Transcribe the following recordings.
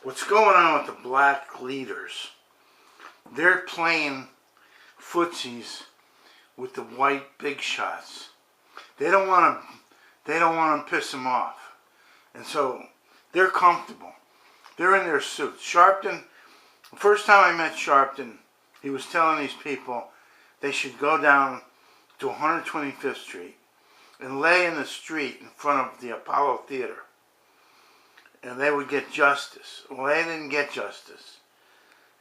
what's going on with the black leaders? They're playing footsies with the white big shots. They don't want to. They don't want to piss them off, and so they're comfortable. They're in their suits. Sharpton. The first time I met Sharpton, he was telling these people they should go down to 125th Street and lay in the street in front of the Apollo Theater, and they would get justice. Well, they didn't get justice,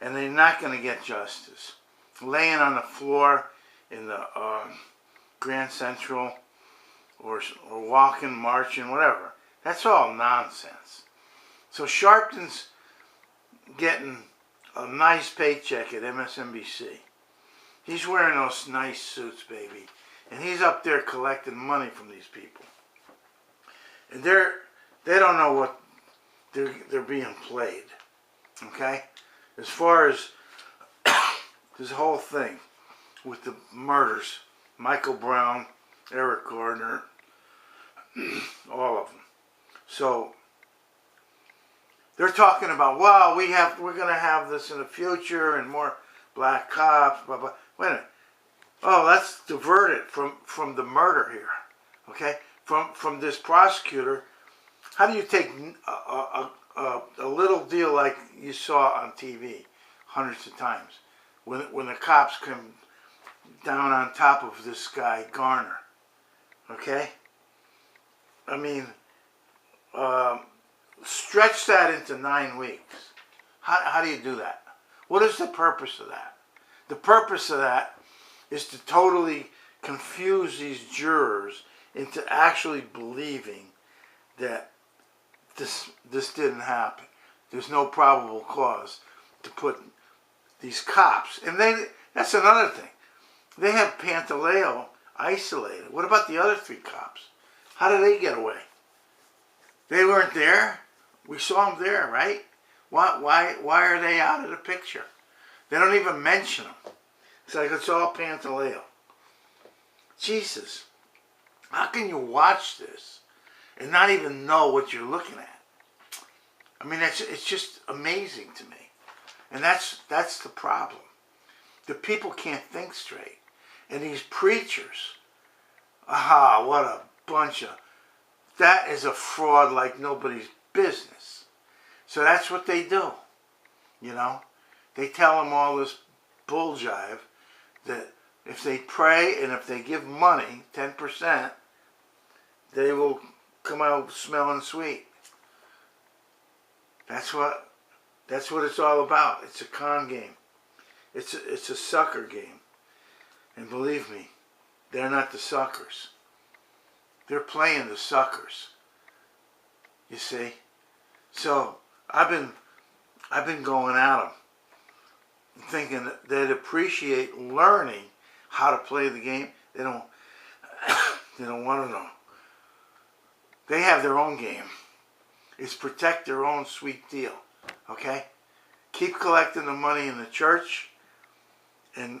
and they're not going to get justice. Laying on the floor in the Grand Central, or walking, marching, whatever. That's all nonsense. So Sharpton's getting a nice paycheck at MSNBC. He's wearing those nice suits, baby. And he's up there collecting money from these people. And they don't know what they're being played. Okay? As far as this whole thing with the murders, Michael Brown, Eric Gardner, all of them. So they're talking about, well, we're going to have this in the future and more black cops, blah, blah. Wait a minute. Oh, let's divert it from the murder here, okay? From this prosecutor. How do you take a little deal like you saw on TV hundreds of times when the cops come down on top of this guy, Garner, okay? I mean, stretch that into 9 weeks. How do you do that? What is the purpose of that? The purpose of that is to totally confuse these jurors into actually believing that this didn't happen. There's no probable cause to put these cops. And that's another thing. They have Pantaleo isolated. What about the other 3 cops? How did they get away? They weren't there. We saw them there, right? Why are they out of the picture? They don't even mention them. It's like it's all Pantaleo. Jesus, how can you watch this and not even know what you're looking at? I mean, it's just amazing to me. And that's the problem. The people can't think straight. And these preachers, aha, what a bunch of, that is a fraud like nobody's business. So that's what they do, you know. They tell them all this bull jive that if they pray and if they give money, 10%, they will come out smelling sweet. That's what it's all about. It's a con game. It's a sucker game. And believe me, they're not the suckers. They're playing the suckers. You see? So I've been going at them, thinking that they'd appreciate learning how to play the game. They don't want to know. They have their own game. It's protect their own sweet deal. Okay? Keep collecting the money in the church, and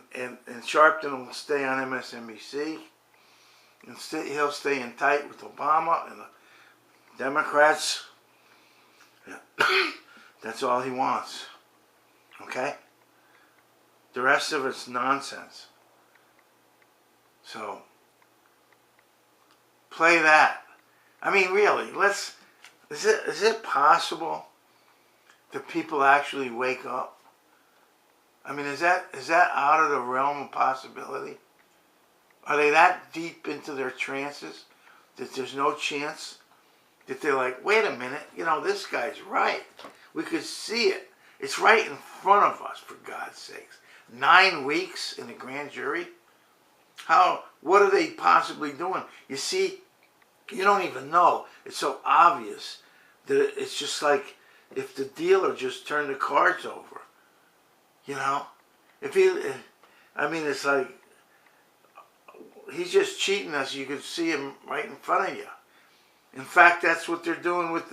Sharpton will stay on MSNBC, and he'll stay in tight with Obama and the Democrats. Yeah. That's all he wants. Okay? The rest of it's nonsense. So, play that. I mean, really, is it possible that people actually wake up? I mean, is that out of the realm of possibility? Are they that deep into their trances that there's no chance that they're like, wait a minute, you know, this guy's right. We could see it. It's right in front of us, for God's sakes. 9 weeks in the grand jury? What are they possibly doing? You see, you don't even know. It's so obvious that it's just like if the dealer just turned the cards over. You know? It's like he's just cheating us. You could see him right in front of you. In fact, that's what they're doing with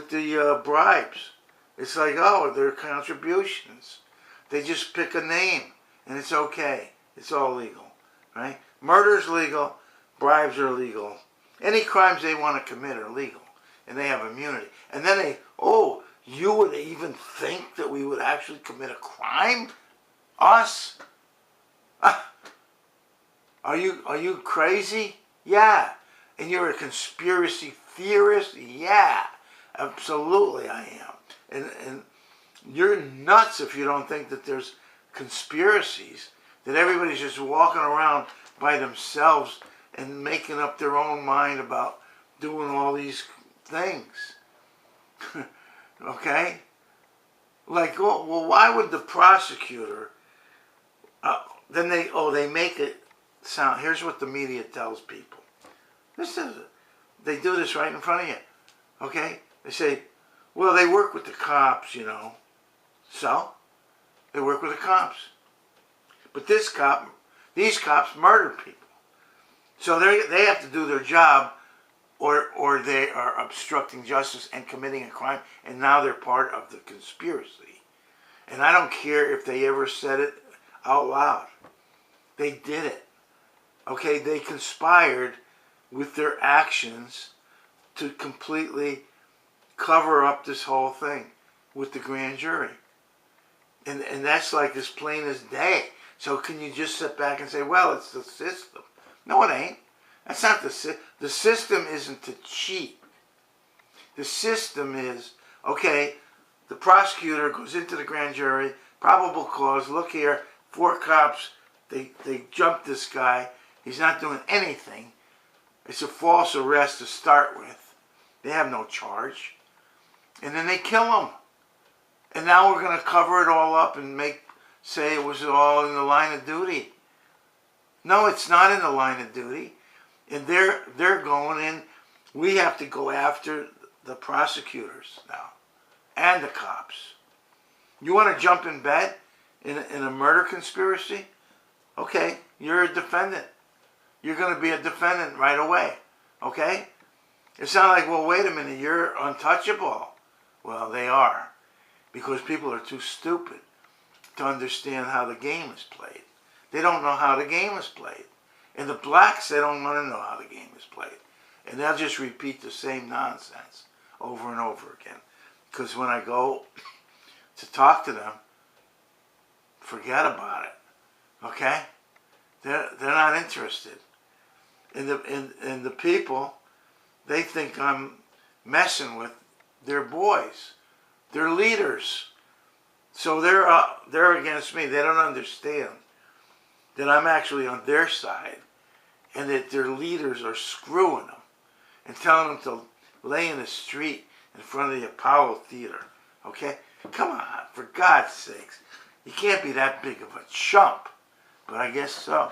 the bribes. It's like, oh, they're contributions. They just pick a name, and it's okay. It's all legal, right? Murder's legal. Bribes are legal. Any crimes they want to commit are legal, and they have immunity. And then you would even think that we would actually commit a crime? Us? Are you crazy? Yeah. And you're a conspiracy theorist? Yeah. Absolutely I am. And you're nuts if you don't think that there's conspiracies, that everybody's just walking around by themselves and making up their own mind about doing all these things. Okay? Like, well, why would the prosecutor, then they make it sound, here's what the media tells people. They do this right in front of you. Okay? They say, well, they work with the cops, you know. So, they work with the cops. But these cops murder people. So they have to do their job, or they are obstructing justice and committing a crime, and now they're part of the conspiracy. And I don't care if they ever said it out loud. They did it. Okay, they conspired with their actions to completely cover up this whole thing with the grand jury. And that's like as plain as day. So can you just sit back and say, well, it's the system? No, it ain't. That's not the system. The system isn't to cheat. The system is, okay, the prosecutor goes into the grand jury, probable cause, look here, 4 cops, they jumped this guy. He's not doing anything. It's a false arrest to start with. They have no charge. And then they kill him. And now we're going to cover it all up and say it was all in the line of duty. No, it's not in the line of duty. And they're going in. We have to go after the prosecutors now and the cops. You want to jump in bed in a murder conspiracy? Okay, you're a defendant. You're going to be a defendant right away. Okay? It's not like, well, wait a minute, you're untouchable. Well, they are. Because people are too stupid to understand how the game is played. They don't know how the game is played. And the blacks, they don't want to know how the game is played. And they'll just repeat the same nonsense over and over again. Because when I go to talk to them, forget about it. Okay? They're not interested. And the people, they think I'm messing with their boys. They're leaders. So they're against me. They don't understand that I'm actually on their side and that their leaders are screwing them and telling them to lay in the street in front of the Apollo Theater. Okay? Come on, for God's sakes. You can't be that big of a chump. But I guess so.